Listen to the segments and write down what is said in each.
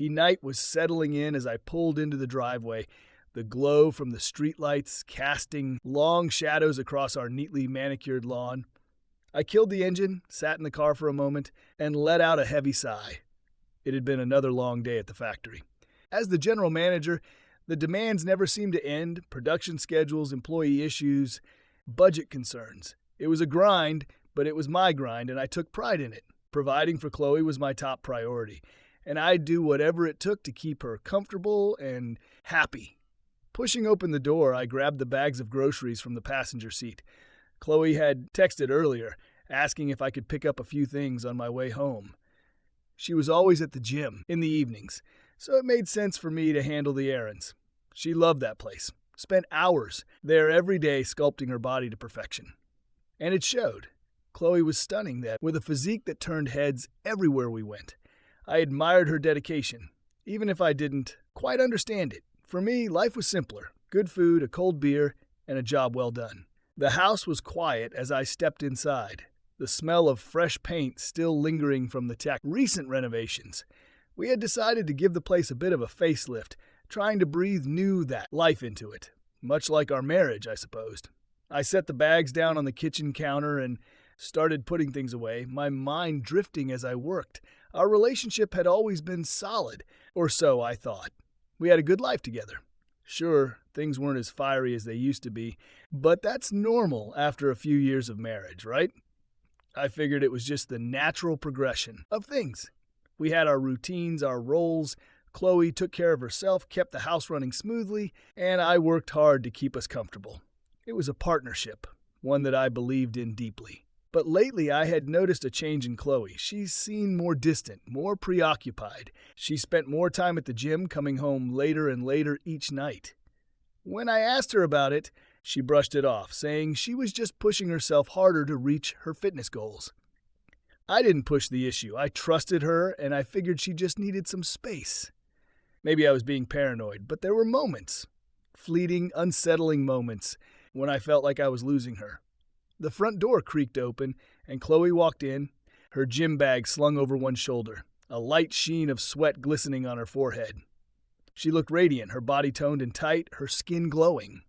Night was settling in as I pulled into the driveway, the glow from the streetlights casting long shadows across our neatly manicured lawn. I killed the engine, sat in the car for a moment, and let out a heavy sigh. It had been another long day at the factory. As the general manager, the demands never seemed to end: production schedules, employee issues, budget concerns. It was a grind, but it was my grind, and I took pride in it. Providing for Chloe was my top priority, and I'd do whatever it took to keep her comfortable and happy. Pushing open the door, I grabbed the bags of groceries from the passenger seat. Chloe had texted earlier, asking if I could pick up a few things on my way home. She was always at the gym in the evenings, so it made sense for me to handle the errands. She loved that place, spent hours there every day sculpting her body to perfection. And it showed. Chloe was stunning then, with a physique that turned heads everywhere we went. I admired her dedication, even if I didn't quite understand it. For me, life was simpler: good food, a cold beer, and a job well done. The house was quiet as I stepped inside, the smell of fresh paint still lingering from the recent renovations. We had decided to give the place a bit of a facelift, trying to breathe new life into it, much like our marriage, I supposed. I set the bags down on the kitchen counter and started putting things away, my mind drifting as I worked. Our relationship had always been solid, or so I thought. We had a good life together. Sure, things weren't as fiery as they used to be, but that's normal after a few years of marriage, right? I figured it was just the natural progression of things. We had our routines, our roles. Chloe took care of herself, kept the house running smoothly, and I worked hard to keep us comfortable. It was a partnership, one that I believed in deeply. But lately I had noticed a change in Chloe. She seemed more distant, more preoccupied. She spent more time at the gym, coming home later and later each night. When I asked her about it, she brushed it off, saying she was just pushing herself harder to reach her fitness goals. I didn't push the issue. I trusted her, and I figured she just needed some space. Maybe I was being paranoid, but there were moments, fleeting, unsettling moments, when I felt like I was losing her. The front door creaked open, and Chloe walked in, her gym bag slung over one shoulder, a light sheen of sweat glistening on her forehead. She looked radiant, her body toned and tight, her skin glowing.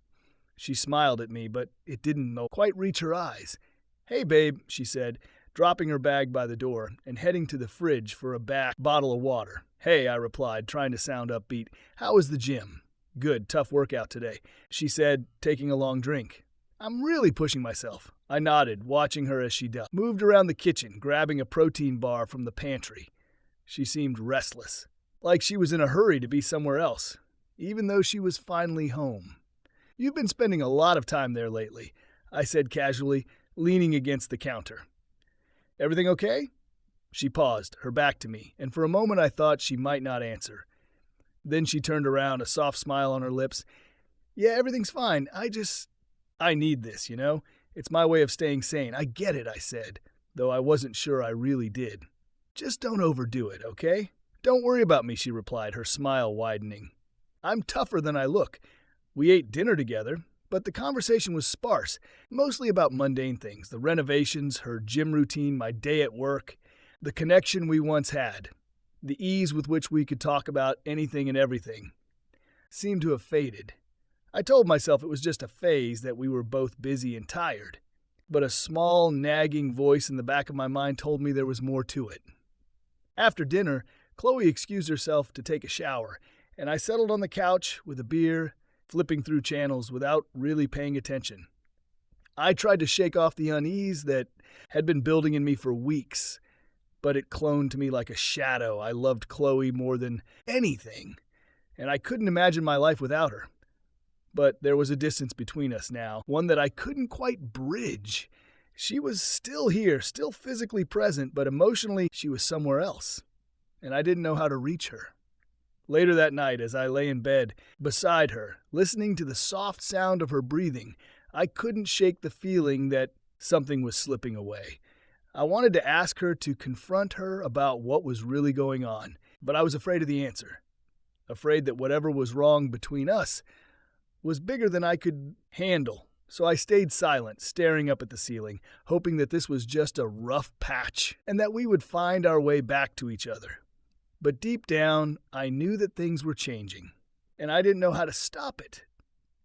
She smiled at me, but it didn't quite reach her eyes. "Hey, babe," she said, dropping her bag by the door and heading to the fridge for a bottle of water. "Hey," I replied, trying to sound upbeat. "How was the gym?" "Good, tough workout today," she said, taking a long drink. "I'm really pushing myself." I nodded, watching her as she moved around the kitchen, grabbing a protein bar from the pantry. She seemed restless, like she was in a hurry to be somewhere else, even though she was finally home. "You've been spending a lot of time there lately," I said casually, leaning against the counter. "Everything okay?" She paused, her back to me, and for a moment I thought she might not answer. Then she turned around, a soft smile on her lips. "Yeah, everything's fine. I need this, you know? It's my way of staying sane." "I get it," I said, though I wasn't sure I really did. "Just don't overdo it, okay?" "Don't worry about me," she replied, her smile widening. "I'm tougher than I look." We ate dinner together, but the conversation was sparse, mostly about mundane things: the renovations, her gym routine, my day at work. The connection we once had, the ease with which we could talk about anything and everything, seemed to have faded. I told myself it was just a phase, that we were both busy and tired. But a small, nagging voice in the back of my mind told me there was more to it. After dinner, Chloe excused herself to take a shower, and I settled on the couch with a beer, flipping through channels without really paying attention. I tried to shake off the unease that had been building in me for weeks, but it clung to me like a shadow. I loved Chloe more than anything, and I couldn't imagine my life without her. But there was a distance between us now, one that I couldn't quite bridge. She was still here, still physically present, but emotionally she was somewhere else, and I didn't know how to reach her. Later that night, as I lay in bed beside her, listening to the soft sound of her breathing, I couldn't shake the feeling that something was slipping away. I wanted to ask her, to confront her about what was really going on, but I was afraid of the answer, afraid that whatever was wrong between us was bigger than I could handle. So I stayed silent, staring up at the ceiling, hoping that this was just a rough patch and that we would find our way back to each other. But deep down, I knew that things were changing, and I didn't know how to stop it.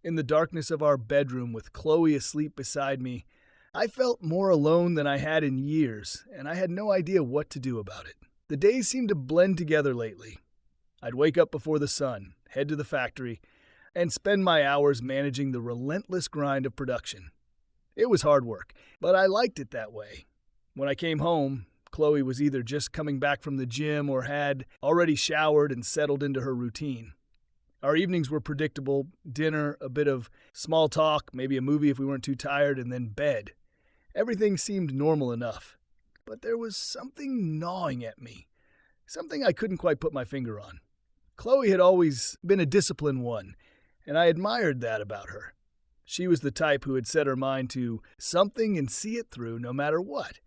In the darkness of our bedroom with Chloe asleep beside me, I felt more alone than I had in years, and I had no idea what to do about it. The days seemed to blend together lately. I'd wake up before the sun, head to the factory, and spend my hours managing the relentless grind of production. It was hard work, but I liked it that way. When I came home, Chloe was either just coming back from the gym or had already showered and settled into her routine. Our evenings were predictable: dinner, a bit of small talk, maybe a movie if we weren't too tired, and then bed. Everything seemed normal enough. But there was something gnawing at me, something I couldn't quite put my finger on. Chloe had always been a disciplined one, and I admired that about her. She was the type who had set her mind to something and see it through no matter what.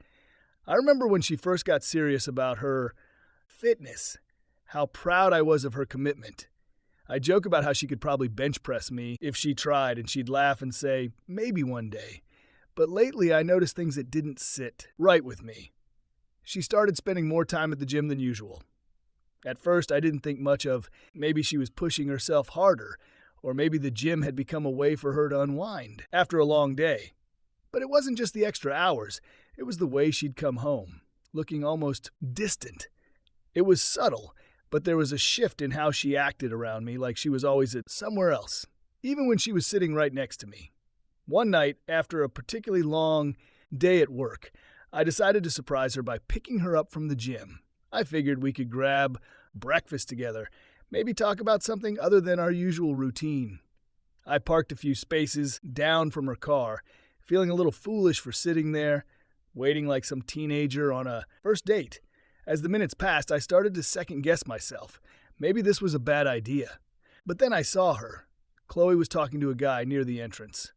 I remember when she first got serious about her fitness, how proud I was of her commitment. I joke about how she could probably bench press me if she tried, and she'd laugh and say, maybe one day. But lately I noticed things that didn't sit right with me. She started spending more time at the gym than usual. At first I didn't think much of maybe she was pushing herself harder, or maybe the gym had become a way for her to unwind after a long day. But it wasn't just the extra hours, it was the way she'd come home, looking almost distant. It was subtle, but there was a shift in how she acted around me, like she was always at somewhere else, even when she was sitting right next to me. One night, after a particularly long day at work, I decided to surprise her by picking her up from the gym. I figured we could grab breakfast together, maybe talk about something other than our usual routine. I parked a few spaces down from her car, feeling a little foolish for sitting there, waiting like some teenager on a first date. As the minutes passed, I started to second-guess myself. Maybe this was a bad idea. But then I saw her. Chloe was talking to a guy near the entrance.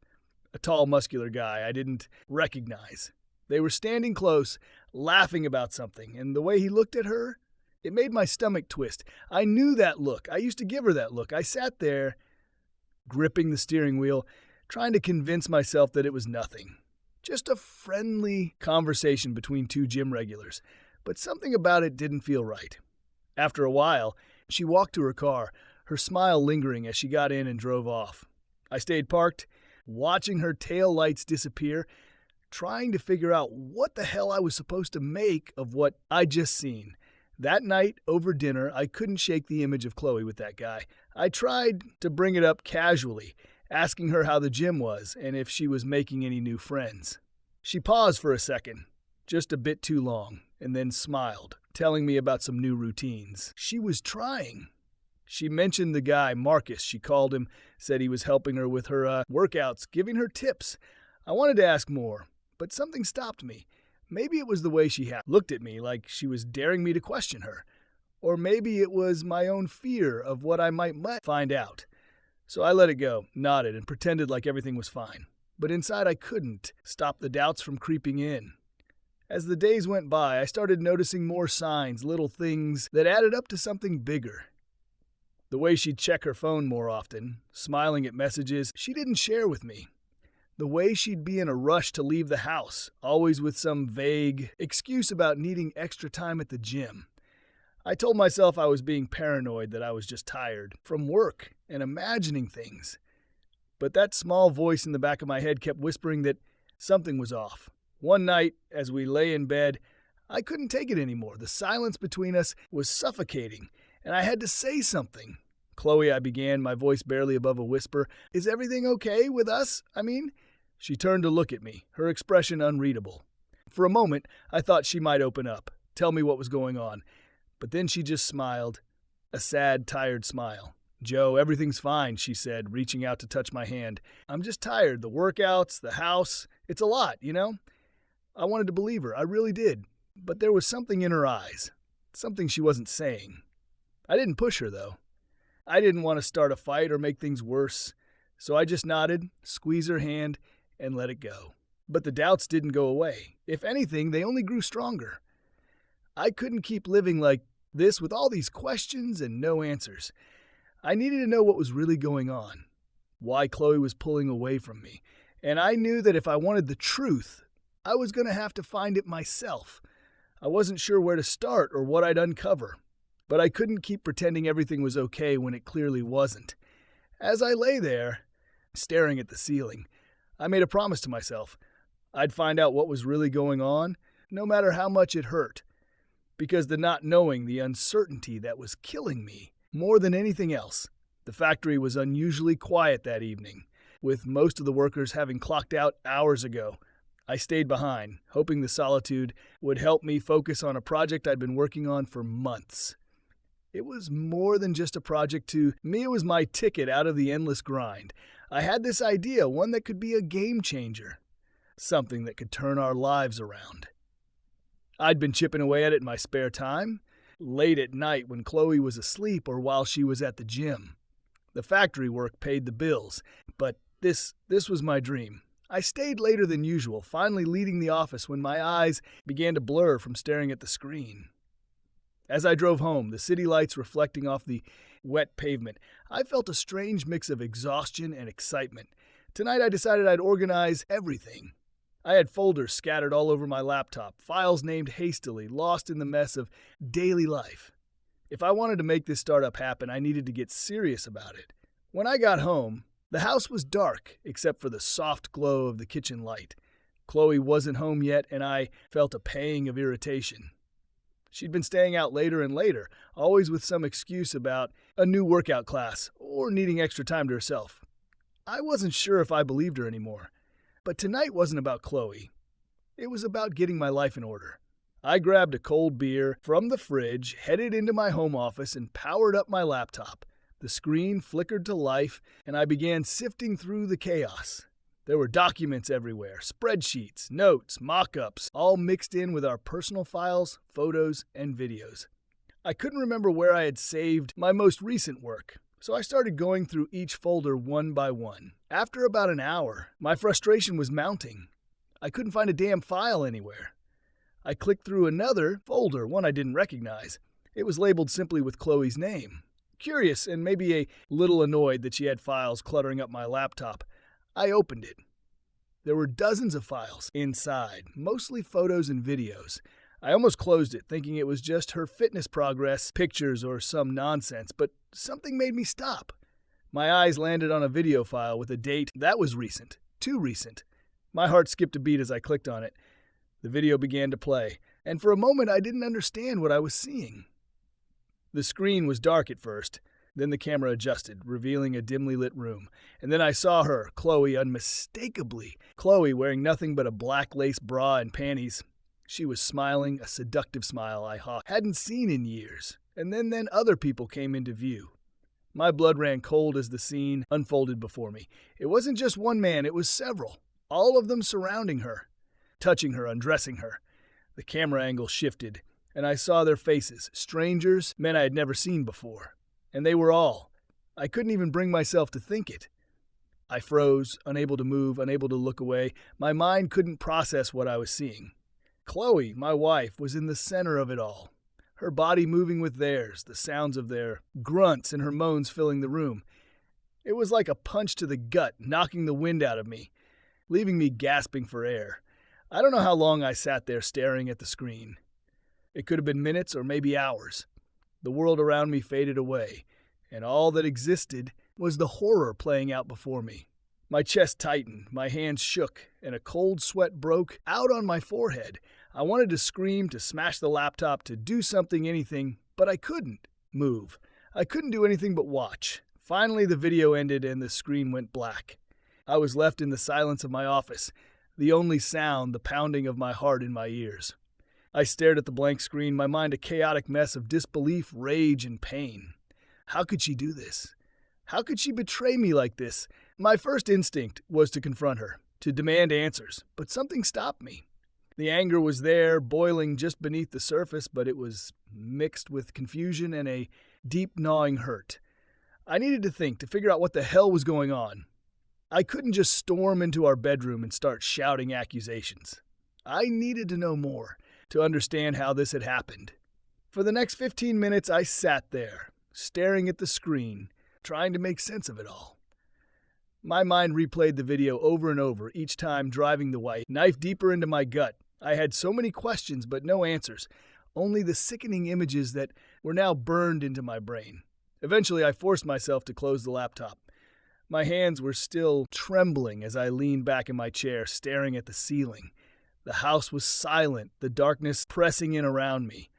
A tall, muscular guy I didn't recognize. They were standing close, laughing about something, and the way he looked at her, it made my stomach twist. I knew that look. I used to give her that look. I sat there, gripping the steering wheel, trying to convince myself that it was nothing. Just a friendly conversation between two gym regulars. But something about it didn't feel right. After a while, she walked to her car, her smile lingering as she got in and drove off. I stayed parked, watching her tail lights disappear, trying to figure out what the hell I was supposed to make of what I'd just seen. That night, over dinner, I couldn't shake the image of Chloe with that guy. I tried to bring it up casually, asking her how the gym was and if she was making any new friends. She paused for a second, just a bit too long, and then smiled, telling me about some new routines. She was trying. She mentioned the guy, Marcus, she called him, said he was helping her with her workouts, giving her tips. I wanted to ask more, but something stopped me. Maybe it was the way she looked at me, like she was daring me to question her. Or maybe it was my own fear of what I might find out. So I let it go, nodded, and pretended like everything was fine. But inside I couldn't stop the doubts from creeping in. As the days went by, I started noticing more signs, little things that added up to something bigger. The way she'd check her phone more often, smiling at messages she didn't share with me. The way she'd be in a rush to leave the house, always with some vague excuse about needing extra time at the gym. I told myself I was being paranoid, that I was just tired from work and imagining things. But that small voice in the back of my head kept whispering that something was off. One night, as we lay in bed, I couldn't take it anymore. The silence between us was suffocating, and I had to say something. "Chloe," I began, my voice barely above a whisper, "is everything okay with us? She turned to look at me, her expression unreadable. For a moment, I thought she might open up, tell me what was going on. But then she just smiled, a sad, tired smile. "Joe, everything's fine," she said, reaching out to touch my hand. "I'm just tired. The workouts, the house, it's a lot, you know?" I wanted to believe her. I really did. But there was something in her eyes, something she wasn't saying. I didn't push her, though. I didn't want to start a fight or make things worse. So I just nodded, squeezed her hand, and let it go. But the doubts didn't go away. If anything, they only grew stronger. I couldn't keep living like this with all these questions and no answers. I needed to know what was really going on, why Chloe was pulling away from me. And I knew that if I wanted the truth, I was going to have to find it myself. I wasn't sure where to start or what I'd uncover. but I couldn't keep pretending everything was okay when it clearly wasn't. As I lay there, staring at the ceiling, I made a promise to myself. I'd find out what was really going on, no matter how much it hurt. Because the not knowing, the uncertainty that was killing me more than anything else. The factory was unusually quiet that evening, with most of the workers having clocked out hours ago. I stayed behind, hoping the solitude would help me focus on a project I'd been working on for months. It was more than just a project to me. It was my ticket out of the endless grind. I had this idea, one that could be a game changer, something that could turn our lives around. I'd been chipping away at it in my spare time, late at night when Chloe was asleep or while she was at the gym. The factory work paid the bills, but this was my dream. I stayed later than usual, finally leaving the office when my eyes began to blur from staring at the screen. As I drove home, the city lights reflecting off the wet pavement, I felt a strange mix of exhaustion and excitement. Tonight I decided I'd organize everything. I had folders scattered all over my laptop, files named hastily, lost in the mess of daily life. If I wanted to make this startup happen, I needed to get serious about it. When I got home, the house was dark, except for the soft glow of the kitchen light. Chloe wasn't home yet, and I felt a pang of irritation. She'd been staying out later and later, always with some excuse about a new workout class or needing extra time to herself. I wasn't sure if I believed her anymore. But tonight wasn't about Chloe. It was about getting my life in order. I grabbed a cold beer from the fridge, headed into my home office, and powered up my laptop. The screen flickered to life, and I began sifting through the chaos. There were documents everywhere, spreadsheets, notes, mock-ups, all mixed in with our personal files, photos, and videos. I couldn't remember where I had saved my most recent work, so I started going through each folder one by one. After about an hour, my frustration was mounting. I couldn't find a damn file anywhere. I clicked through another folder, one I didn't recognize. It was labeled simply with Chloe's name. Curious and maybe a little annoyed that she had files cluttering up my laptop, I opened it. There were dozens of files inside, mostly photos and videos. I almost closed it, thinking it was just her fitness progress, pictures, or some nonsense, but something made me stop. My eyes landed on a video file with a date that was recent, too recent. My heart skipped a beat as I clicked on it. The video began to play, and for a moment I didn't understand what I was seeing. The screen was dark at first. Then the camera adjusted, revealing a dimly lit room. And then I saw her, Chloe, unmistakably. Chloe wearing nothing but a black lace bra and panties. She was smiling, a seductive smile I hadn't seen in years. And then other people came into view. My blood ran cold as the scene unfolded before me. It wasn't just one man, it was several. All of them surrounding her, touching her, undressing her. The camera angle shifted, and I saw their faces, strangers, men I had never seen before. And they were all. I couldn't even bring myself to think it. I froze, unable to move, unable to look away. My mind couldn't process what I was seeing. Chloe, my wife, was in the center of it all. Her body moving with theirs, the sounds of their grunts and her moans filling the room. It was like a punch to the gut, knocking the wind out of me, leaving me gasping for air. I don't know how long I sat there staring at the screen. It could have been minutes or maybe hours. The world around me faded away, and all that existed was the horror playing out before me. My chest tightened, my hands shook, and a cold sweat broke out on my forehead. I wanted to scream, to smash the laptop, to do something, anything, but I couldn't move. I couldn't do anything but watch. Finally, the video ended and the screen went black. I was left in the silence of my office, the only sound the pounding of my heart in my ears. I stared at the blank screen, my mind a chaotic mess of disbelief, rage, and pain. How could she do this? How could she betray me like this? My first instinct was to confront her, to demand answers, but something stopped me. The anger was there, boiling just beneath the surface, but it was mixed with confusion and a deep gnawing hurt. I needed to think, to figure out what the hell was going on. I couldn't just storm into our bedroom and start shouting accusations. I needed to know more, to understand how this had happened. For the next 15 minutes, I sat there, staring at the screen, trying to make sense of it all. My mind replayed the video over and over, each time driving the white knife deeper into my gut. I had so many questions, but no answers, only the sickening images that were now burned into my brain. Eventually, I forced myself to close the laptop. My hands were still trembling as I leaned back in my chair, staring at the ceiling. The house was silent, the darkness pressing in around me.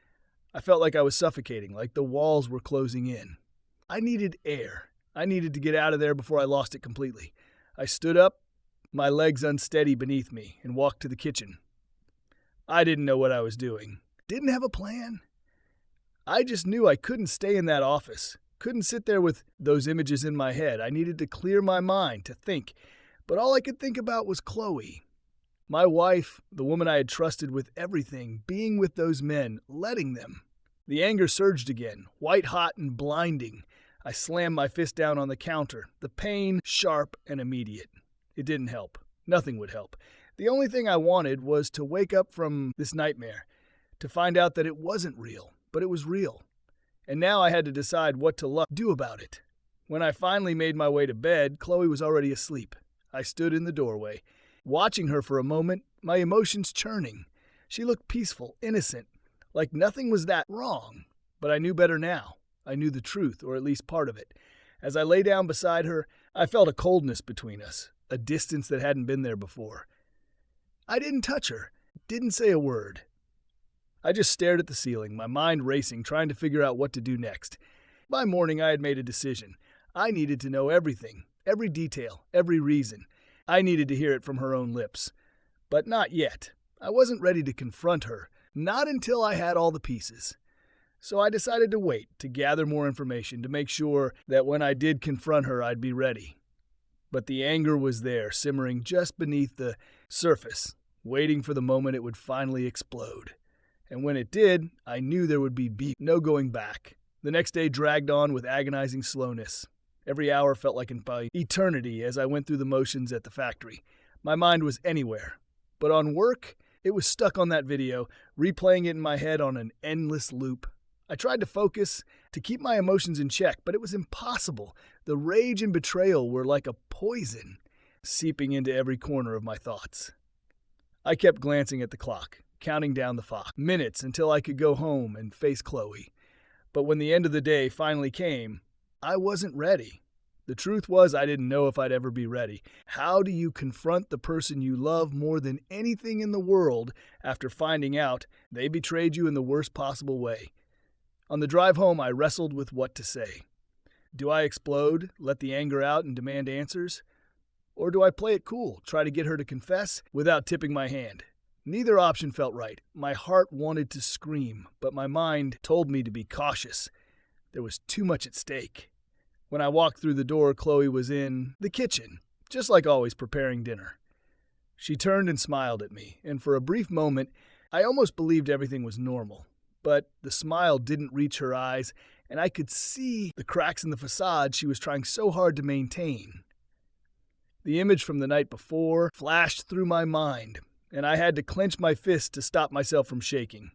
I felt like I was suffocating, like the walls were closing in. I needed air. I needed to get out of there before I lost it completely. I stood up, my legs unsteady beneath me, and walked to the kitchen. I didn't know what I was doing. Didn't have a plan. I just knew I couldn't stay in that office. Couldn't sit there with those images in my head. I needed to clear my mind, to think. But all I could think about was Chloe. My wife, the woman I had trusted with everything, being with those men, letting them. The anger surged again, white hot and blinding. I slammed my fist down on the counter, the pain sharp and immediate. It didn't help. Nothing would help. The only thing I wanted was to wake up from this nightmare, to find out that it wasn't real, but it was real. And now I had to decide what to do about it. When I finally made my way to bed, Chloe was already asleep. I stood in the doorway, watching her for a moment, my emotions churning. She looked peaceful, innocent, like nothing was that wrong. But I knew better now. I knew the truth, or at least part of it. As I lay down beside her, I felt a coldness between us, a distance that hadn't been there before. I didn't touch her, didn't say a word. I just stared at the ceiling, my mind racing, trying to figure out what to do next. By morning, I had made a decision. I needed to know everything, every detail, every reason. I needed to hear it from her own lips. But not yet. I wasn't ready to confront her, not until I had all the pieces. So I decided to wait, to gather more information, to make sure that when I did confront her, I'd be ready. But the anger was there, simmering just beneath the surface, waiting for the moment it would finally explode. And when it did, I knew there would be no going back. The next day dragged on with agonizing slowness. Every hour felt like an eternity as I went through the motions at the factory. My mind was anywhere. But on work, it was stuck on that video, replaying it in my head on an endless loop. I tried to focus, to keep my emotions in check, but it was impossible. The rage and betrayal were like a poison, seeping into every corner of my thoughts. I kept glancing at the clock, counting down the minutes until I could go home and face Chloe. But when the end of the day finally came, I wasn't ready. The truth was I didn't know if I'd ever be ready. How do you confront the person you love more than anything in the world after finding out they betrayed you in the worst possible way? On the drive home, I wrestled with what to say. Do I explode, let the anger out, and demand answers? Or do I play it cool, try to get her to confess without tipping my hand? Neither option felt right. My heart wanted to scream, but my mind told me to be cautious. There was too much at stake. When I walked through the door, Chloe was in the kitchen, just like always, preparing dinner. She turned and smiled at me, and for a brief moment, I almost believed everything was normal. But the smile didn't reach her eyes, and I could see the cracks in the facade she was trying so hard to maintain. The image from the night before flashed through my mind, and I had to clench my fist to stop myself from shaking.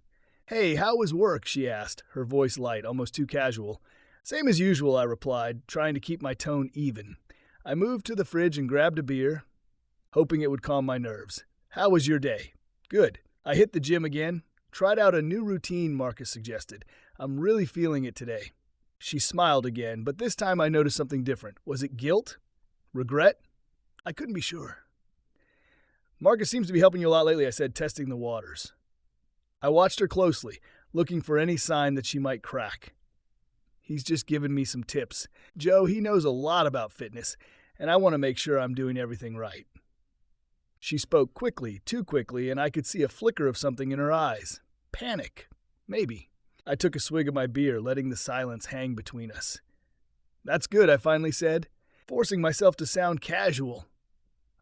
"Hey, how was work?" she asked, her voice light, almost too casual. "Same as usual," I replied, trying to keep my tone even. I moved to the fridge and grabbed a beer, hoping it would calm my nerves. "How was your day?" "Good. I hit the gym again. Tried out a new routine Marcus suggested. I'm really feeling it today." She smiled again, but this time I noticed something different. Was it guilt? Regret? I couldn't be sure. "Marcus seems to be helping you a lot lately," I said, testing the waters. I watched her closely, looking for any sign that she might crack. "He's just given me some tips. Joe, he knows a lot about fitness, and I want to make sure I'm doing everything right." She spoke quickly, too quickly, and I could see a flicker of something in her eyes. Panic. Maybe. I took a swig of my beer, letting the silence hang between us. "That's good," I finally said, forcing myself to sound casual.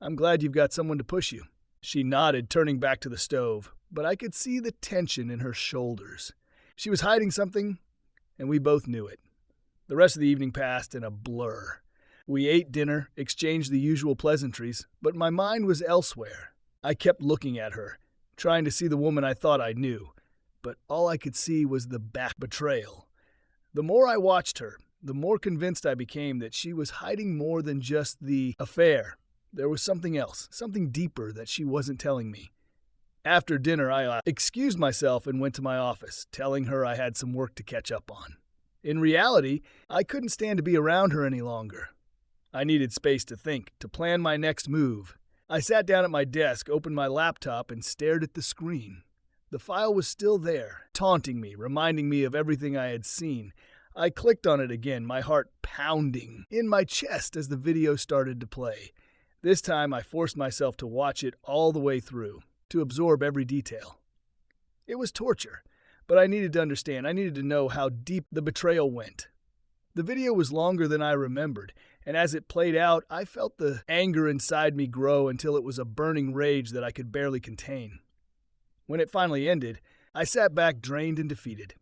"I'm glad you've got someone to push you." She nodded, turning back to the stove, but I could see the tension in her shoulders. She was hiding something, and we both knew it. The rest of the evening passed in a blur. We ate dinner, exchanged the usual pleasantries, but my mind was elsewhere. I kept looking at her, trying to see the woman I thought I knew, but all I could see was the betrayal. The more I watched her, the more convinced I became that she was hiding more than just the affair. There was something else, something deeper that she wasn't telling me. After dinner, I excused myself and went to my office, telling her I had some work to catch up on. In reality, I couldn't stand to be around her any longer. I needed space to think, to plan my next move. I sat down at my desk, opened my laptop, and stared at the screen. The file was still there, taunting me, reminding me of everything I had seen. I clicked on it again, my heart pounding in my chest as the video started to play. This time, I forced myself to watch it all the way through, to absorb every detail. It was torture, but I needed to understand. I needed to know how deep the betrayal went. The video was longer than I remembered, and as it played out, I felt the anger inside me grow until it was a burning rage that I could barely contain. When it finally ended, I sat back drained and defeated.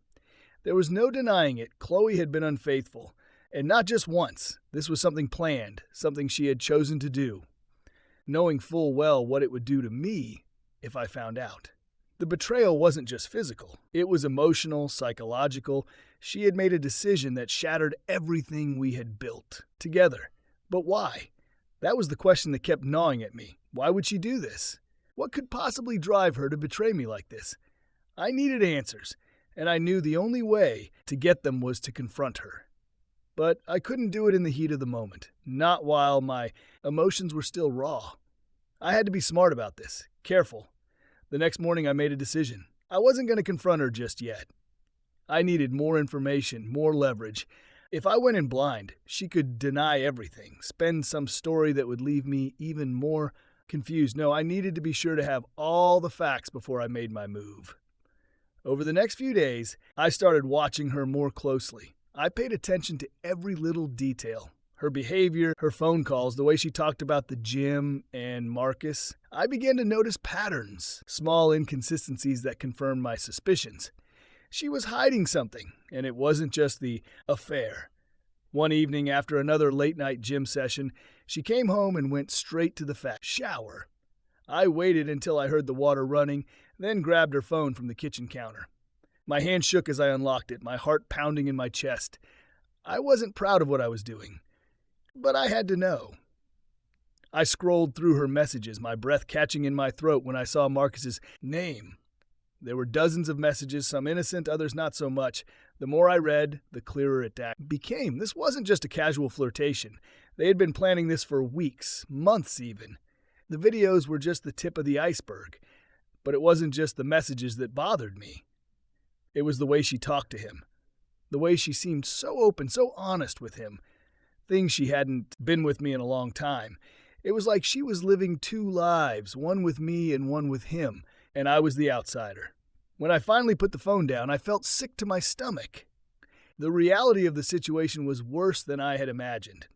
There was no denying it. Chloe had been unfaithful, and not just once. This was something planned, something she had chosen to do, knowing full well what it would do to me if I found out. The betrayal wasn't just physical. It was emotional, psychological. She had made a decision that shattered everything we had built together. But why? That was the question that kept gnawing at me. Why would she do this? What could possibly drive her to betray me like this? I needed answers, and I knew the only way to get them was to confront her. But I couldn't do it in the heat of the moment, not while my emotions were still raw. I had to be smart about this, careful. The next morning I made a decision. I wasn't going to confront her just yet. I needed more information, more leverage. If I went in blind, she could deny everything, spin some story that would leave me even more confused. No, I needed to be sure to have all the facts before I made my move. Over the next few days, I started watching her more closely. I paid attention to every little detail. Her behavior, her phone calls, the way she talked about the gym and Marcus. I began to notice patterns, small inconsistencies that confirmed my suspicions. She was hiding something, and it wasn't just the affair. One evening, after another late-night gym session, she came home and went straight to the shower. I waited until I heard the water running, then grabbed her phone from the kitchen counter. My hand shook as I unlocked it, my heart pounding in my chest. I wasn't proud of what I was doing, but I had to know. I scrolled through her messages, my breath catching in my throat when I saw Marcus's name. There were dozens of messages, some innocent, others not so much. The more I read, the clearer it became. This wasn't just a casual flirtation. They had been planning this for weeks, months even. The videos were just the tip of the iceberg. But it wasn't just the messages that bothered me. It was the way she talked to him. The way she seemed so open, so honest with him. Things she hadn't been with me in a long time. It was like she was living two lives, one with me and one with him, and I was the outsider. When I finally put the phone down, I felt sick to my stomach. The reality of the situation was worse than I had imagined.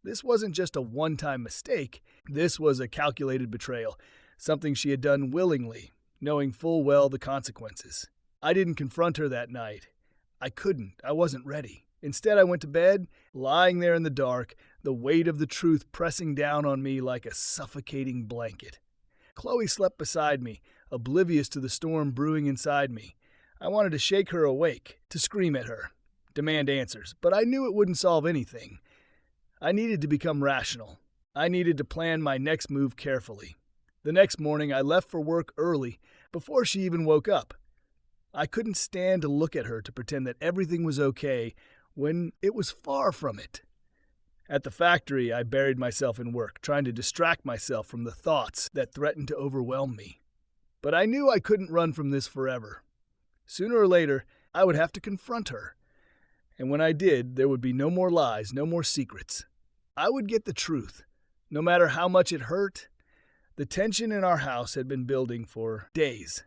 This wasn't just a one-time mistake. This was a calculated betrayal, something she had done willingly, knowing full well the consequences. I didn't confront her that night. I couldn't. I wasn't ready. Instead, I went to bed, lying there in the dark, the weight of the truth pressing down on me like a suffocating blanket. Chloe slept beside me, oblivious to the storm brewing inside me. I wanted to shake her awake, to scream at her, demand answers, but I knew it wouldn't solve anything. I needed to become rational. I needed to plan my next move carefully. The next morning, I left for work early, before she even woke up. I couldn't stand to look at her to pretend that everything was okay when it was far from it. At the factory, I buried myself in work, trying to distract myself from the thoughts that threatened to overwhelm me. But I knew I couldn't run from this forever. Sooner or later, I would have to confront her. And when I did, there would be no more lies, no more secrets. I would get the truth, no matter how much it hurt. The tension in our house had been building for days.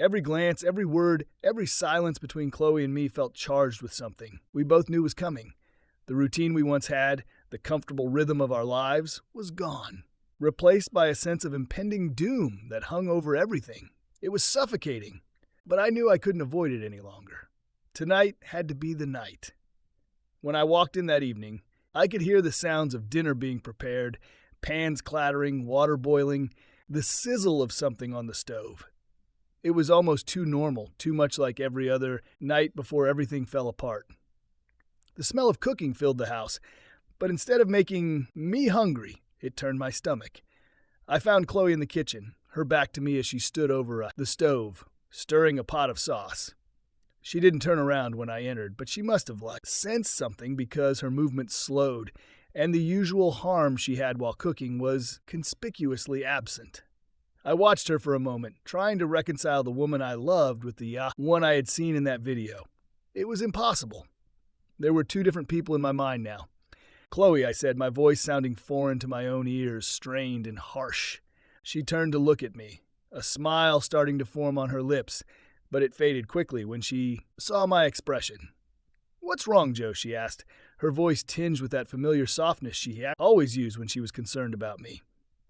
Every glance, every word, every silence between Chloe and me felt charged with something we both knew was coming. The routine we once had, the comfortable rhythm of our lives, was gone, replaced by a sense of impending doom that hung over everything. It was suffocating, but I knew I couldn't avoid it any longer. Tonight had to be the night. When I walked in that evening, I could hear the sounds of dinner being prepared, pans clattering, water boiling, the sizzle of something on the stove. It was almost too normal, too much like every other night before everything fell apart. The smell of cooking filled the house, but instead of making me hungry, it turned my stomach. I found Chloe in the kitchen, her back to me as she stood over the stove, stirring a pot of sauce. She didn't turn around when I entered, but she must have sensed something because her movement slowed, and the usual harm she had while cooking was conspicuously absent. I watched her for a moment, trying to reconcile the woman I loved with the one I had seen in that video. It was impossible. There were two different people in my mind now. "Chloe," I said, my voice sounding foreign to my own ears, strained and harsh. She turned to look at me, a smile starting to form on her lips, but it faded quickly when she saw my expression. "What's wrong, Joe?" she asked, her voice tinged with that familiar softness she had always used when she was concerned about me.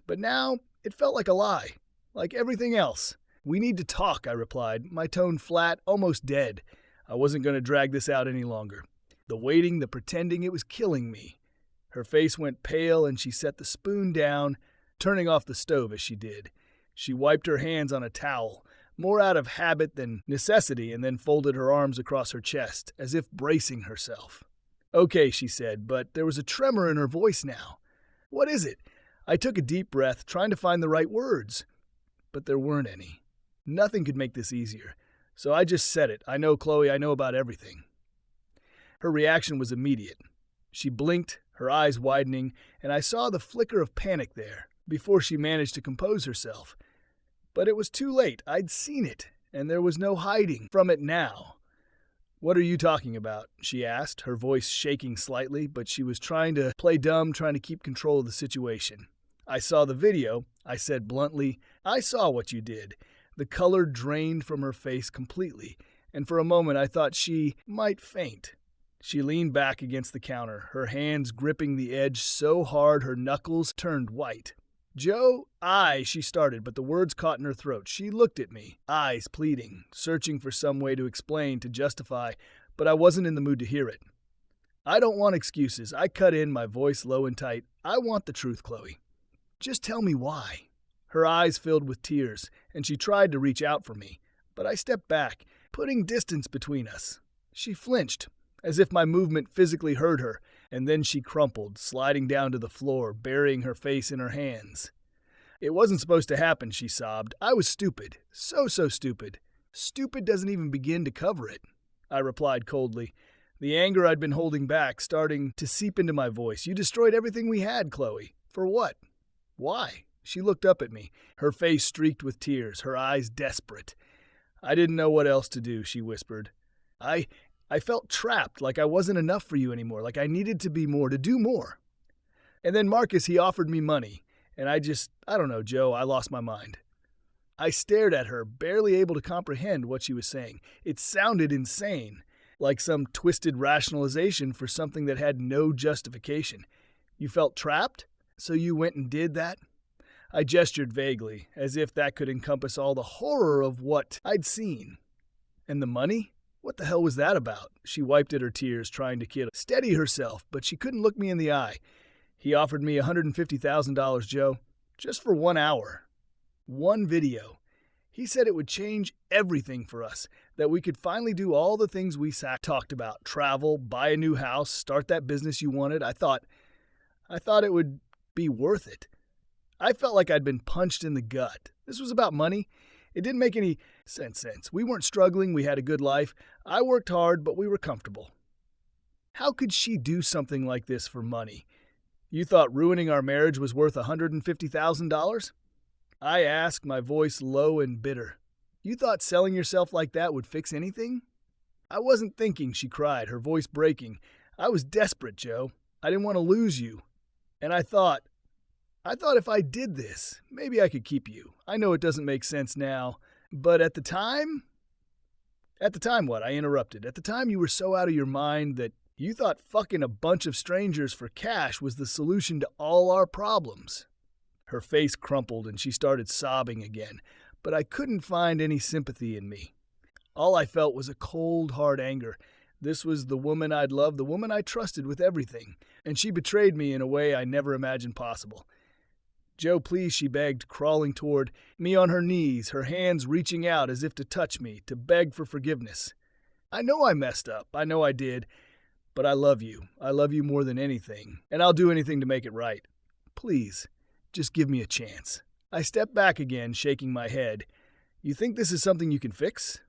But now it felt like a lie, like everything else. "We need to talk," I replied, my tone flat, almost dead. I wasn't going to drag this out any longer. The waiting, the pretending, it was killing me. Her face went pale and she set the spoon down, turning off the stove as she did. She wiped her hands on a towel, more out of habit than necessity, and then folded her arms across her chest, as if bracing herself. "Okay," she said, but there was a tremor in her voice now. "What is it?" I took a deep breath, trying to find the right words. But there weren't any. Nothing could make this easier. So I just said it. "I know, Chloe, I know about everything." Her reaction was immediate. She blinked, her eyes widening, and I saw the flicker of panic there before she managed to compose herself. But it was too late. I'd seen it, and there was no hiding from it now. "What are you talking about?" she asked, her voice shaking slightly, but she was trying to play dumb, trying to keep control of the situation. "I saw the video," I said bluntly. "I saw what you did." The color drained from her face completely, and for a moment I thought she might faint. She leaned back against the counter, her hands gripping the edge so hard her knuckles turned white. "Joe, she started, but the words caught in her throat. She looked at me, eyes pleading, searching for some way to explain, to justify, but I wasn't in the mood to hear it. "I don't want excuses," I cut in, my voice low and tight. "I want the truth, Chloe. Just tell me why." Her eyes filled with tears, and she tried to reach out for me, but I stepped back, putting distance between us. She flinched, as if my movement physically hurt her, and then she crumpled, sliding down to the floor, burying her face in her hands. "It wasn't supposed to happen," she sobbed. "I was stupid. So stupid. Stupid doesn't even begin to cover it," I replied coldly, the anger I'd been holding back starting to seep into my voice. "You destroyed everything we had, Chloe. For what? Why?" She looked up at me, her face streaked with tears, her eyes desperate. "I didn't know what else to do," she whispered. I felt trapped, like I wasn't enough for you anymore, like I needed to be more, to do more. And then Marcus, he offered me money, and I don't know, Joe, I lost my mind." I stared at her, barely able to comprehend what she was saying. It sounded insane, like some twisted rationalization for something that had no justification. "You felt trapped? So you went and did that?" I gestured vaguely, as if that could encompass all the horror of what I'd seen. "And the money? What the hell was that about?" She wiped at her tears, trying to steady herself, but she couldn't look me in the eye. "He offered me $150,000, Joe, just for 1 hour. One video. He said it would change everything for us, that we could finally do all the things we talked about, travel, buy a new house, start that business you wanted. I thought it would be worth it. I felt like I'd been punched in the gut. This was about money. It didn't make any sense. We weren't struggling. We had a good life. I worked hard, but we were comfortable. How could she do something like this for money? You thought ruining our marriage was worth $150,000? I asked, my voice low and bitter. You thought selling yourself like that would fix anything? I wasn't thinking, she cried, her voice breaking. I was desperate, Joe. I didn't want to lose you. And I thought if I did this, maybe I could keep you. I know it doesn't make sense now, but at the time what? I interrupted. At the time you were so out of your mind that you thought fucking a bunch of strangers for cash was the solution to all our problems. Her face crumpled and she started sobbing again, but I couldn't find any sympathy in me. All I felt was a cold, hard anger. This was the woman I'd loved, the woman I trusted with everything, and she betrayed me in a way I never imagined possible. Joe, please, she begged, crawling toward me on her knees, her hands reaching out as if to touch me, to beg for forgiveness. I know I messed up. I know I did. But I love you. I love you more than anything, and I'll do anything to make it right. Please, just give me a chance. I stepped back again, shaking my head. You think this is something you can fix?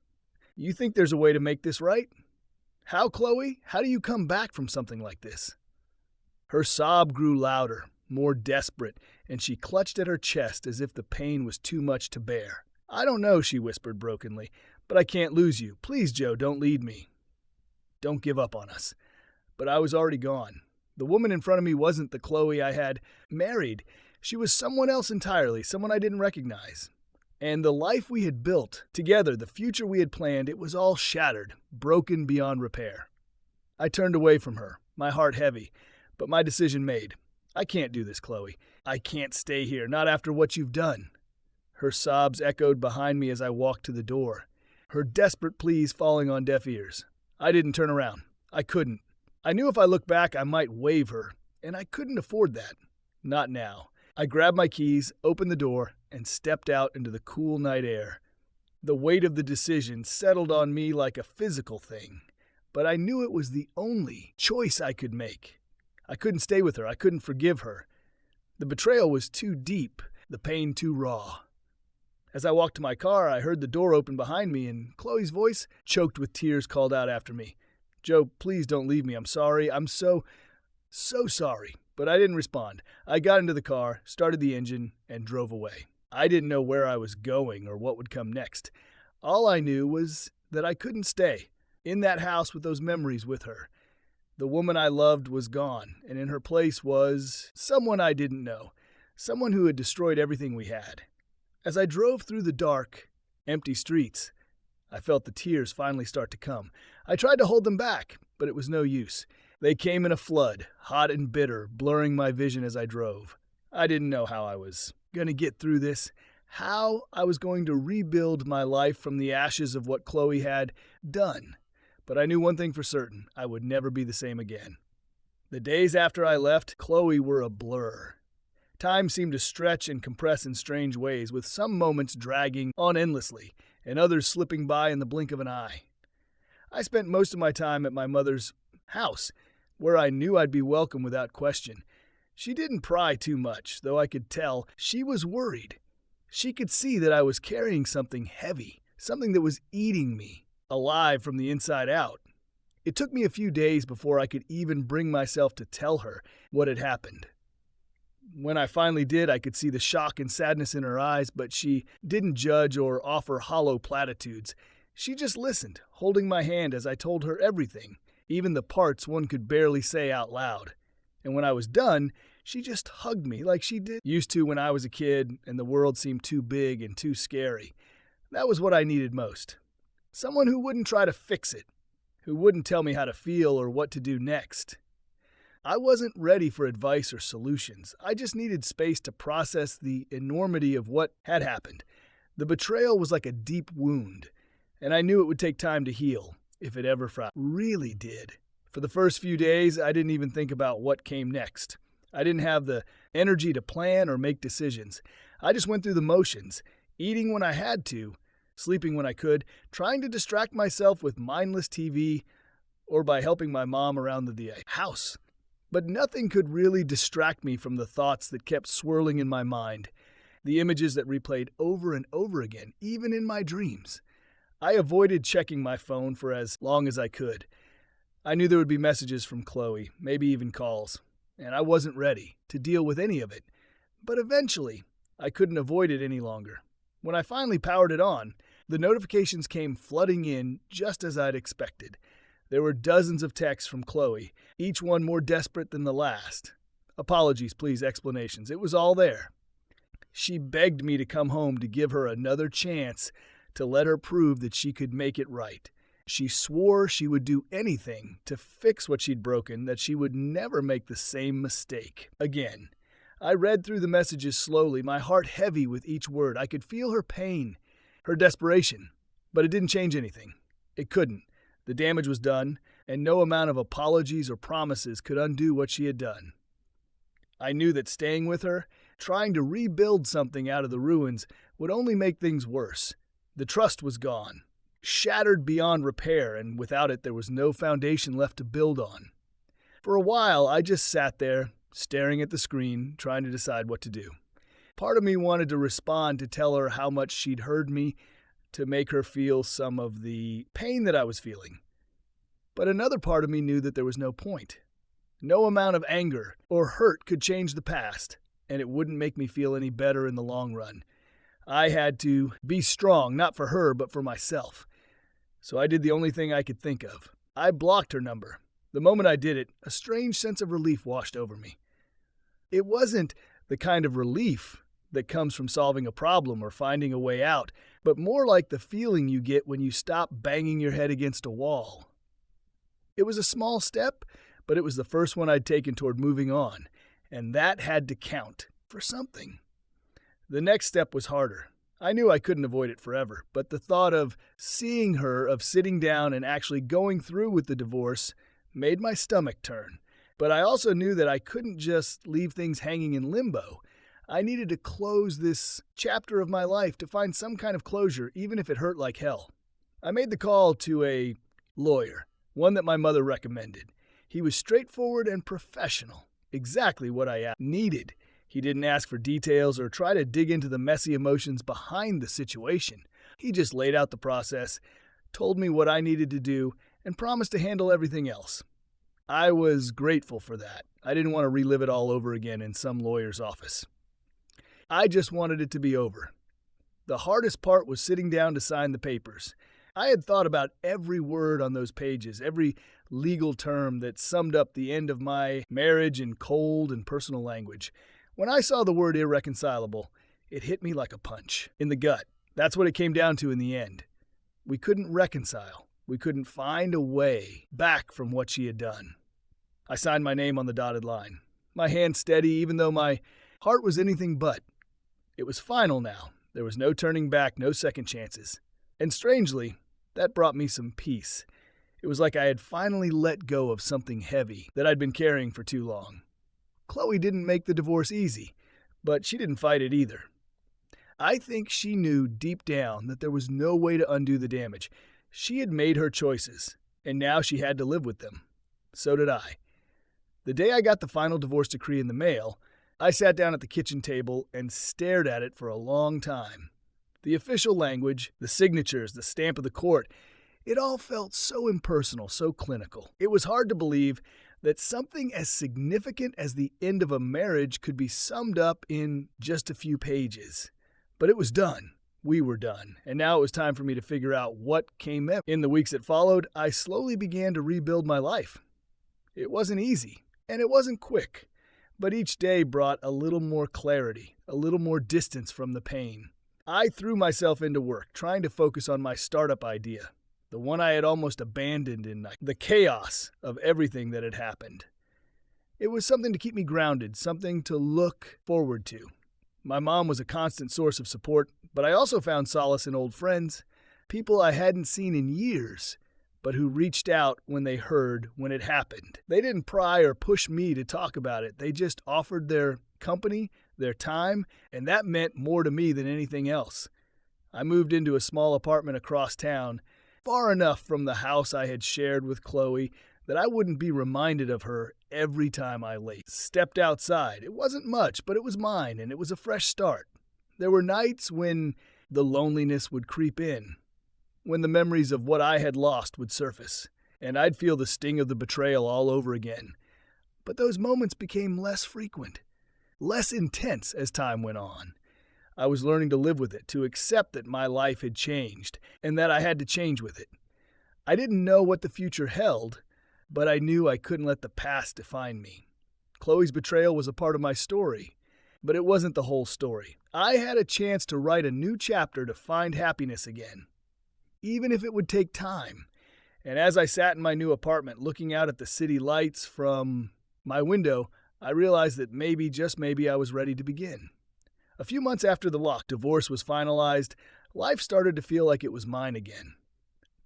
You think there's a way to make this right? How, Chloe? How do you come back from something like this? Her sob grew louder, more desperate, and she clutched at her chest as if the pain was too much to bear. I don't know, she whispered brokenly, but I can't lose you. Please, Joe, don't lead me. Don't give up on us. But I was already gone. The woman in front of me wasn't the Chloe I had married. She was someone else entirely, someone I didn't recognize. And the life we had built together, the future we had planned, it was all shattered, broken beyond repair. I turned away from her, my heart heavy, but my decision made. I can't do this, Chloe. I can't stay here, not after what you've done. Her sobs echoed behind me as I walked to the door, her desperate pleas falling on deaf ears. I didn't turn around. I couldn't. I knew if I looked back, I might wave her, and I couldn't afford that. Not now. I grabbed my keys, opened the door, and stepped out into the cool night air. The weight of the decision settled on me like a physical thing, but I knew it was the only choice I could make. I couldn't stay with her. I couldn't forgive her. The betrayal was too deep, the pain too raw. As I walked to my car, I heard the door open behind me, and Chloe's voice, choked with tears, called out after me. Joe, please don't leave me. I'm sorry. I'm so sorry. But I didn't respond. I got into the car, started the engine, and drove away. I didn't know where I was going or what would come next. All I knew was that I couldn't stay in that house with those memories with her. The woman I loved was gone, and in her place was someone I didn't know, someone who had destroyed everything we had. As I drove through the dark, empty streets, I felt the tears finally start to come. I tried to hold them back, but it was no use. They came in a flood, hot and bitter, blurring my vision as I drove. I didn't know how I was going to get through this, how I was going to rebuild my life from the ashes of what Chloe had done. But I knew one thing for certain, I would never be the same again. The days after I left Chloe were a blur. Time seemed to stretch and compress in strange ways, with some moments dragging on endlessly, and others slipping by in the blink of an eye. I spent most of my time at my mother's house, where I knew I'd be welcome without question. She didn't pry too much, though I could tell she was worried. She could see that I was carrying something heavy, something that was eating me, alive from the inside out. It took me a few days before I could even bring myself to tell her what had happened. When I finally did, I could see the shock and sadness in her eyes, but she didn't judge or offer hollow platitudes. She just listened, holding my hand as I told her everything, even the parts one could barely say out loud. And when I was done, she just hugged me like she used to when I was a kid and the world seemed too big and too scary. That was what I needed most. Someone who wouldn't try to fix it, who wouldn't tell me how to feel or what to do next. I wasn't ready for advice or solutions. I just needed space to process the enormity of what had happened. The betrayal was like a deep wound, and I knew it would take time to heal, if it ever really did. For the first few days, I didn't even think about what came next. I didn't have the energy to plan or make decisions. I just went through the motions, eating when I had to, sleeping when I could, trying to distract myself with mindless TV or by helping my mom around the house. But nothing could really distract me from the thoughts that kept swirling in my mind, the images that replayed over and over again, even in my dreams. I avoided checking my phone for as long as I could. I knew there would be messages from Chloe, maybe even calls, and I wasn't ready to deal with any of it. But eventually, I couldn't avoid it any longer. When I finally powered it on, the notifications came flooding in just as I'd expected. There were dozens of texts from Chloe, each one more desperate than the last. Apologies, please, explanations. It was all there. She begged me to come home to give her another chance to let her prove that she could make it right. She swore she would do anything to fix what she'd broken, that she would never make the same mistake again. I read through the messages slowly, my heart heavy with each word. I could feel her pain, her desperation, but it didn't change anything. It couldn't. The damage was done, and no amount of apologies or promises could undo what she had done. I knew that staying with her, trying to rebuild something out of the ruins, would only make things worse. The trust was gone, shattered beyond repair, and without it there was no foundation left to build on. For a while, I just sat there, staring at the screen, trying to decide what to do. Part of me wanted to respond to tell her how much she'd heard me, to make her feel some of the pain that I was feeling. But another part of me knew that there was no point. No amount of anger or hurt could change the past, and it wouldn't make me feel any better in the long run. I had to be strong, not for her, but for myself. So I did the only thing I could think of. I blocked her number. The moment I did it, a strange sense of relief washed over me. It wasn't the kind of relief that comes from solving a problem or finding a way out, but more like the feeling you get when you stop banging your head against a wall. It was a small step, but it was the first one I'd taken toward moving on, and that had to count for something. The next step was harder. I knew I couldn't avoid it forever, but the thought of seeing her, of sitting down and actually going through with the divorce, made my stomach turn. But I also knew that I couldn't just leave things hanging in limbo. I needed to close this chapter of my life, to find some kind of closure, even if it hurt like hell. I made the call to a lawyer, one that my mother recommended. He was straightforward and professional, exactly what I needed. He didn't ask for details or try to dig into the messy emotions behind the situation. He just laid out the process, told me what I needed to do, and promised to handle everything else. I was grateful for that. I didn't want to relive it all over again in some lawyer's office. I just wanted it to be over. The hardest part was sitting down to sign the papers. I had thought about every word on those pages, every legal term that summed up the end of my marriage in cold and personal language. When I saw the word irreconcilable, it hit me like a punch in the gut. That's what it came down to in the end. We couldn't reconcile. We couldn't find a way back from what she had done. I signed my name on the dotted line, my hand steady even though my heart was anything but. It was final now. There was no turning back, no second chances. And strangely, that brought me some peace. It was like I had finally let go of something heavy that I'd been carrying for too long. Chloe didn't make the divorce easy, but she didn't fight it either. I think she knew deep down that there was no way to undo the damage. She had made her choices, and now she had to live with them. So did I. The day I got the final divorce decree in the mail, I sat down at the kitchen table and stared at it for a long time. The official language, the signatures, the stamp of the court, it all felt so impersonal, so clinical. It was hard to believe that something as significant as the end of a marriage could be summed up in just a few pages. But it was done. We were done. And now it was time for me to figure out what came next. In the weeks that followed, I slowly began to rebuild my life. It wasn't easy, and it wasn't quick. But each day brought a little more clarity, a little more distance from the pain. I threw myself into work, trying to focus on my startup idea, the one I had almost abandoned in the chaos of everything that had happened. It was something to keep me grounded, something to look forward to. My mom was a constant source of support, but I also found solace in old friends, people I hadn't seen in years, but who reached out when they heard when it happened. They didn't pry or push me to talk about it. They just offered their company, their time, and that meant more to me than anything else. I moved into a small apartment across town, far enough from the house I had shared with Chloe that I wouldn't be reminded of her every time I stepped outside. It wasn't much, but it was mine, and it was a fresh start. There were nights when the loneliness would creep in, when the memories of what I had lost would surface, and I'd feel the sting of the betrayal all over again. But those moments became less frequent, less intense as time went on. I was learning to live with it, to accept that my life had changed, and that I had to change with it. I didn't know what the future held, but I knew I couldn't let the past define me. Chloe's betrayal was a part of my story, but it wasn't the whole story. I had a chance to write a new chapter to find happiness again, even if it would take time. And as I sat in my new apartment looking out at the city lights from my window, I realized that maybe, just maybe, I was ready to begin. A few months after the divorce was finalized, life started to feel like it was mine again.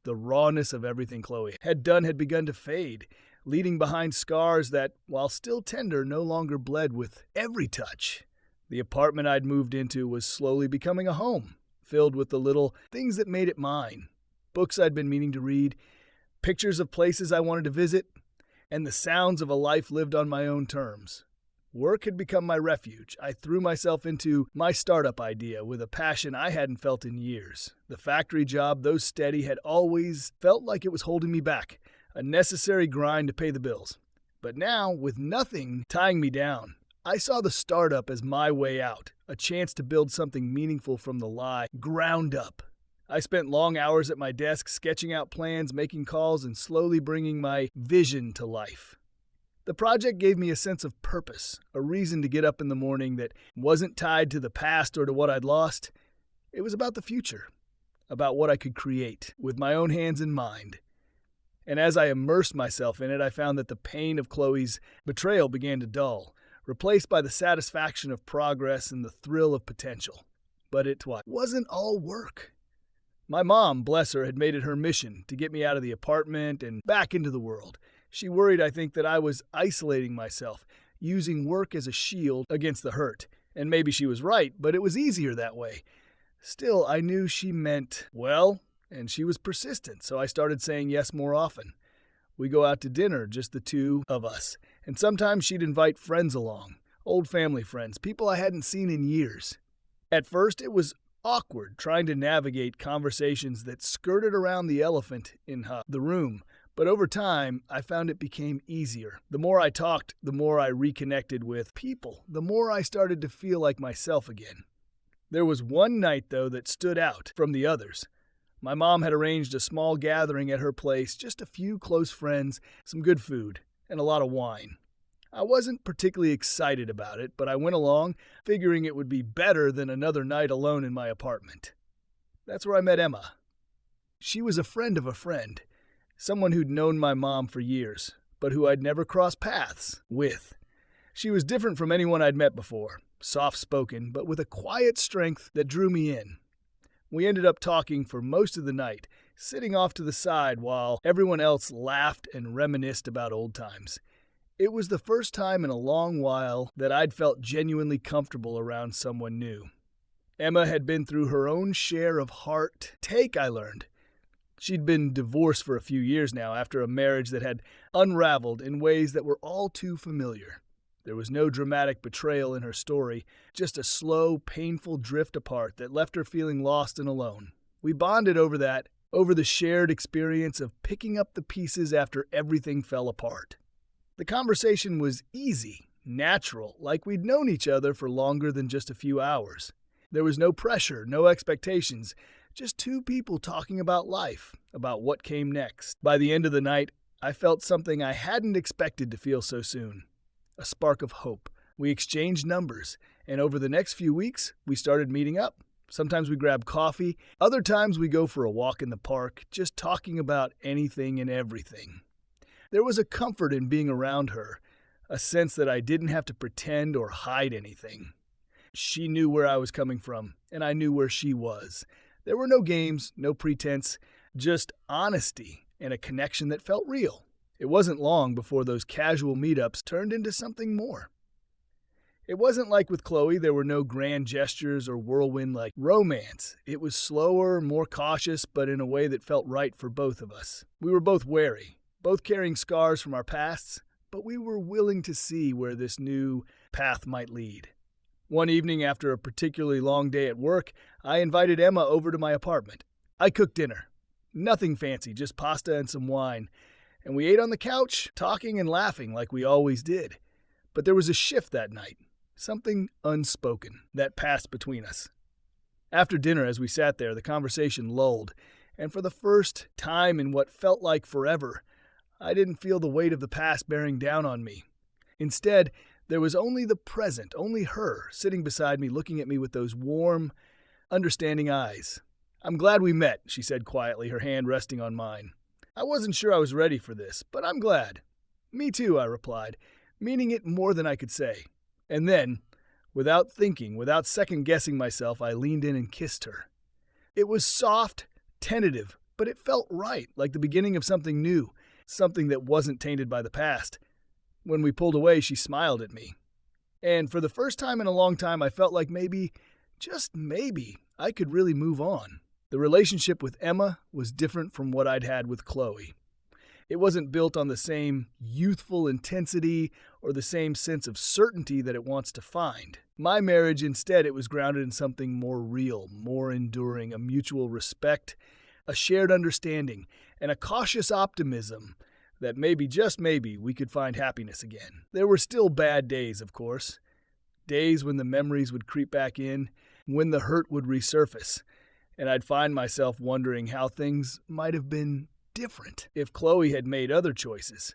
The rawness of everything Chloe had done had begun to fade, leaving behind scars that, while still tender, no longer bled with every touch. The apartment I'd moved into was slowly becoming a home, filled with the little things that made it mine. Books I'd been meaning to read, pictures of places I wanted to visit, and the sounds of a life lived on my own terms. Work had become my refuge. I threw myself into my startup idea with a passion I hadn't felt in years. The factory job, though steady, had always felt like it was holding me back, a necessary grind to pay the bills. But now, with nothing tying me down, I saw the startup as my way out, a chance to build something meaningful from the ground up. I spent long hours at my desk sketching out plans, making calls, and slowly bringing my vision to life. The project gave me a sense of purpose, a reason to get up in the morning that wasn't tied to the past or to what I'd lost. It was about the future, about what I could create with my own hands and mind. And as I immersed myself in it, I found that the pain of Chloe's betrayal began to dull, replaced by the satisfaction of progress and the thrill of potential. But it wasn't all work. My mom, bless her, had made it her mission to get me out of the apartment and back into the world. She worried, I think, that I was isolating myself, using work as a shield against the hurt. And maybe she was right, but it was easier that way. Still, I knew she meant well, and she was persistent, so I started saying yes more often. We go out to dinner, just the two of us, and sometimes she'd invite friends along, old family friends, people I hadn't seen in years. At first, it was awkward trying to navigate conversations that skirted around the elephant in the room, but over time, I found it became easier. The more I talked, the more I reconnected with people, the more I started to feel like myself again. There was one night, though, that stood out from the others. My mom had arranged a small gathering at her place, just a few close friends, some good food, and a lot of wine. I wasn't particularly excited about it, but I went along, figuring it would be better than another night alone in my apartment. That's where I met Emma. She was a friend of a friend, someone who'd known my mom for years, but who I'd never crossed paths with. She was different from anyone I'd met before, soft-spoken, but with a quiet strength that drew me in. We ended up talking for most of the night, sitting off to the side while everyone else laughed and reminisced about old times. It was the first time in a long while that I'd felt genuinely comfortable around someone new. Emma had been through her own share of heartache, I learned. She'd been divorced for a few years now after a marriage that had unraveled in ways that were all too familiar. There was no dramatic betrayal in her story, just a slow, painful drift apart that left her feeling lost and alone. We bonded over the shared experience of picking up the pieces after everything fell apart. The conversation was easy, natural, like we'd known each other for longer than just a few hours. There was no pressure, no expectations, just two people talking about life, about what came next. By the end of the night, I felt something I hadn't expected to feel so soon. A spark of hope. We exchanged numbers, and over the next few weeks, we started meeting up. Sometimes we grab coffee, other times we go for a walk in the park, just talking about anything and everything. There was a comfort in being around her, a sense that I didn't have to pretend or hide anything. She knew where I was coming from, and I knew where she was. There were no games, no pretense, just honesty and a connection that felt real. It wasn't long before those casual meetups turned into something more. It wasn't like with Chloe, there were no grand gestures or whirlwind-like romance. It was slower, more cautious, but in a way that felt right for both of us. We were both wary, both carrying scars from our pasts, but we were willing to see where this new path might lead. One evening after a particularly long day at work, I invited Emma over to my apartment. I cooked dinner. Nothing fancy, just pasta and some wine. And we ate on the couch, talking and laughing like we always did. But there was a shift that night, something unspoken, that passed between us. After dinner, as we sat there, the conversation lulled, and for the first time in what felt like forever, I didn't feel the weight of the past bearing down on me. Instead, there was only the present, only her, sitting beside me, looking at me with those warm, understanding eyes. "I'm glad we met," she said quietly, her hand resting on mine. I wasn't sure I was ready for this, but I'm glad. "Me too," I replied, meaning it more than I could say. And then, without thinking, without second-guessing myself, I leaned in and kissed her. It was soft, tentative, but it felt right, like the beginning of something new, something that wasn't tainted by the past. When we pulled away, she smiled at me. And for the first time in a long time, I felt like maybe, just maybe, I could really move on. The relationship with Emma was different from what I'd had with Chloe. It wasn't built on the same youthful intensity or the same sense of certainty that it wants to find. My marriage, instead, it was grounded in something more real, more enduring, a mutual respect, a shared understanding, and a cautious optimism that maybe, just maybe, we could find happiness again. There were still bad days, of course. Days when the memories would creep back in, when the hurt would resurface, and I'd find myself wondering how things might have been different if Chloe had made other choices.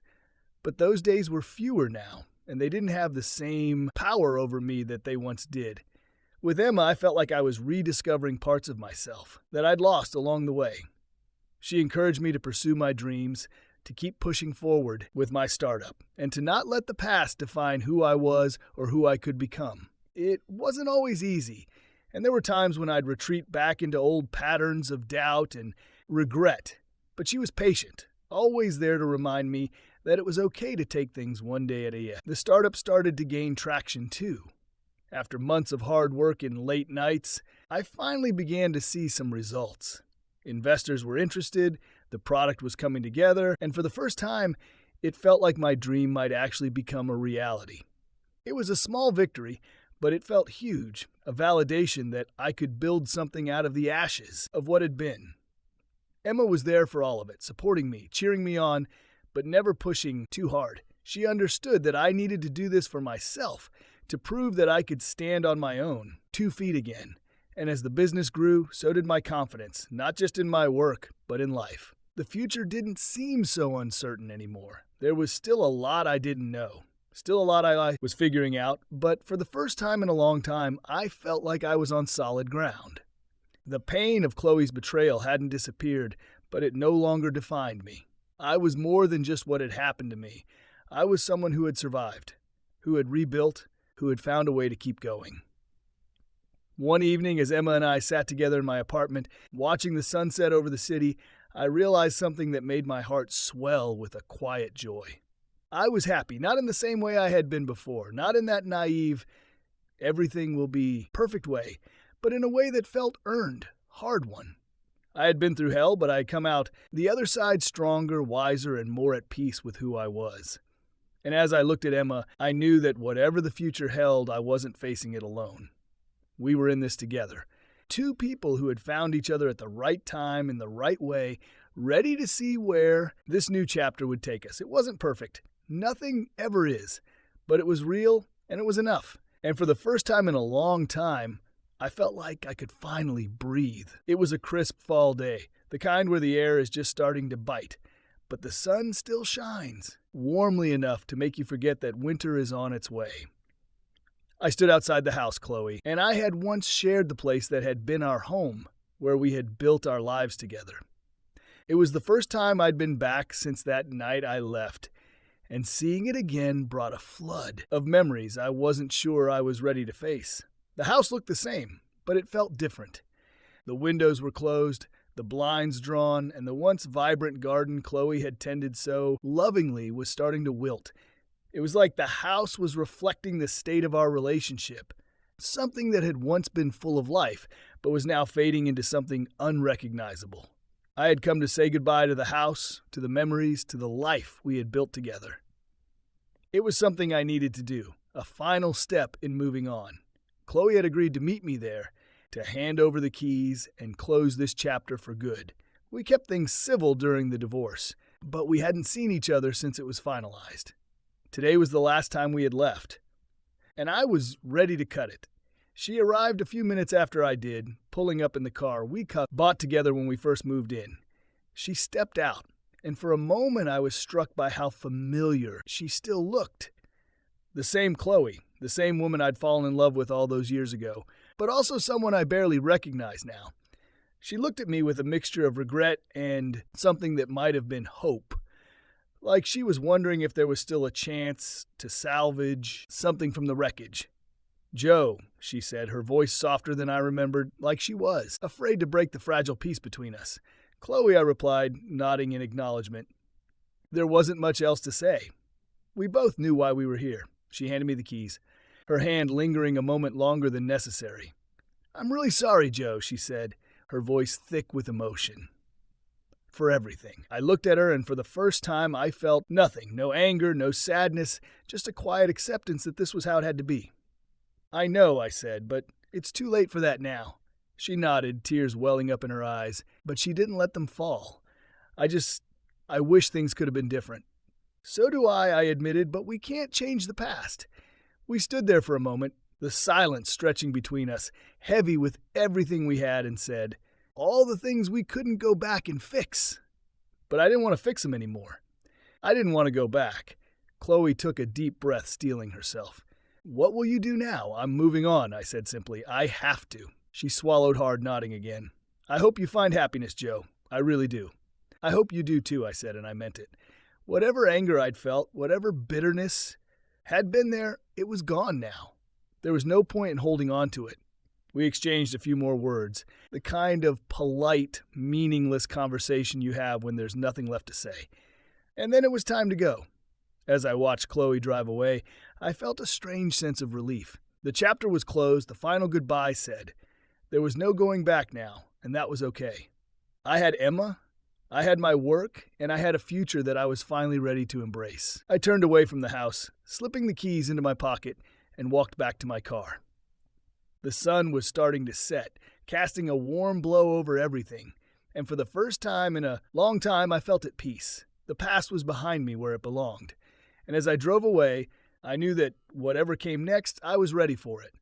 But those days were fewer now, and they didn't have the same power over me that they once did. With Emma, I felt like I was rediscovering parts of myself that I'd lost along the way. She encouraged me to pursue my dreams, to keep pushing forward with my startup, and to not let the past define who I was or who I could become. It wasn't always easy, and there were times when I'd retreat back into old patterns of doubt and regret. But she was patient, always there to remind me that it was okay to take things one day at a time. The startup started to gain traction too. After months of hard work and late nights, I finally began to see some results. Investors were interested, the product was coming together, and for the first time, it felt like my dream might actually become a reality. It was a small victory, but it felt huge, a validation that I could build something out of the ashes of what had been. Emma was there for all of it, supporting me, cheering me on, but never pushing too hard. She understood that I needed to do this for myself, to prove that I could stand on my own, 2 feet again. And as the business grew, so did my confidence, not just in my work, but in life. The future didn't seem so uncertain anymore. There was still a lot I didn't know, still a lot I was figuring out, but for the first time in a long time, I felt like I was on solid ground. The pain of Chloe's betrayal hadn't disappeared, but it no longer defined me. I was more than just what had happened to me. I was someone who had survived, who had rebuilt, who had found a way to keep going. One evening, as Emma and I sat together in my apartment, watching the sunset over the city, I realized something that made my heart swell with a quiet joy. I was happy, not in the same way I had been before, not in that naive, everything will be perfect way, but in a way that felt earned, hard one. I had been through hell, but I had come out the other side stronger, wiser, and more at peace with who I was. And as I looked at Emma, I knew that whatever the future held, I wasn't facing it alone. We were in this together. 2 people who had found each other at the right time in the right way, ready to see where this new chapter would take us. It wasn't perfect. Nothing ever is. But it was real, and it was enough. And for the first time in a long time, I felt like I could finally breathe. It was a crisp fall day, the kind where the air is just starting to bite. But the sun still shines, warmly enough to make you forget that winter is on its way. I stood outside the house, Chloe, and I had once shared the place that had been our home, where we had built our lives together. It was the first time I'd been back since that night I left, and seeing it again brought a flood of memories I wasn't sure I was ready to face. The house looked the same, but it felt different. The windows were closed, the blinds drawn, and the once vibrant garden Chloe had tended so lovingly was starting to wilt. It was like the house was reflecting the state of our relationship, something that had once been full of life, but was now fading into something unrecognizable. I had come to say goodbye to the house, to the memories, to the life we had built together. It was something I needed to do, a final step in moving on. Chloe had agreed to meet me there, to hand over the keys and close this chapter for good. We kept things civil during the divorce, but we hadn't seen each other since it was finalized. Today was the last time we had left, and I was ready to cut it. She arrived a few minutes after I did, pulling up in the car we bought together when we first moved in. She stepped out, and for a moment I was struck by how familiar she still looked. The same Chloe, the same woman I'd fallen in love with all those years ago, but also someone I barely recognize now. She looked at me with a mixture of regret and something that might have been hope. Like she was wondering if there was still a chance to salvage something from the wreckage. "Joe," she said, her voice softer than I remembered, like she was, afraid to break the fragile peace between us. "Chloe," I replied, nodding in acknowledgement. There wasn't much else to say. We both knew why we were here. She handed me the keys, her hand lingering a moment longer than necessary. "I'm really sorry, Joe," she said, her voice thick with emotion. for everything. I looked at her, and for the first time I felt nothing. No anger, no sadness, just a quiet acceptance that this was how it had to be. "I know," I said, "but it's too late for that now." She nodded, tears welling up in her eyes, but she didn't let them fall. I wish things could have been different." "So do I admitted, but we can't change the past." We stood there for a moment, the silence stretching between us, heavy with everything we had, and said, "All the things we couldn't go back and fix." But I didn't want to fix them anymore. I didn't want to go back. Chloe took a deep breath, steeling herself. "What will you do now?" "I'm moving on," I said simply. "I have to." She swallowed hard, nodding again. "I hope you find happiness, Joe. I really do." "I hope you do too," I said, and I meant it. Whatever anger I'd felt, whatever bitterness had been there, it was gone now. There was no point in holding on to it. We exchanged a few more words, the kind of polite, meaningless conversation you have when there's nothing left to say. And then it was time to go. As I watched Chloe drive away, I felt a strange sense of relief. The chapter was closed, the final goodbye said. There was no going back now, and that was okay. I had Emma, I had my work, and I had a future that I was finally ready to embrace. I turned away from the house, slipping the keys into my pocket, and walked back to my car. The sun was starting to set, casting a warm glow over everything, and for the first time in a long time I felt at peace. The past was behind me where it belonged, and as I drove away, I knew that whatever came next, I was ready for it.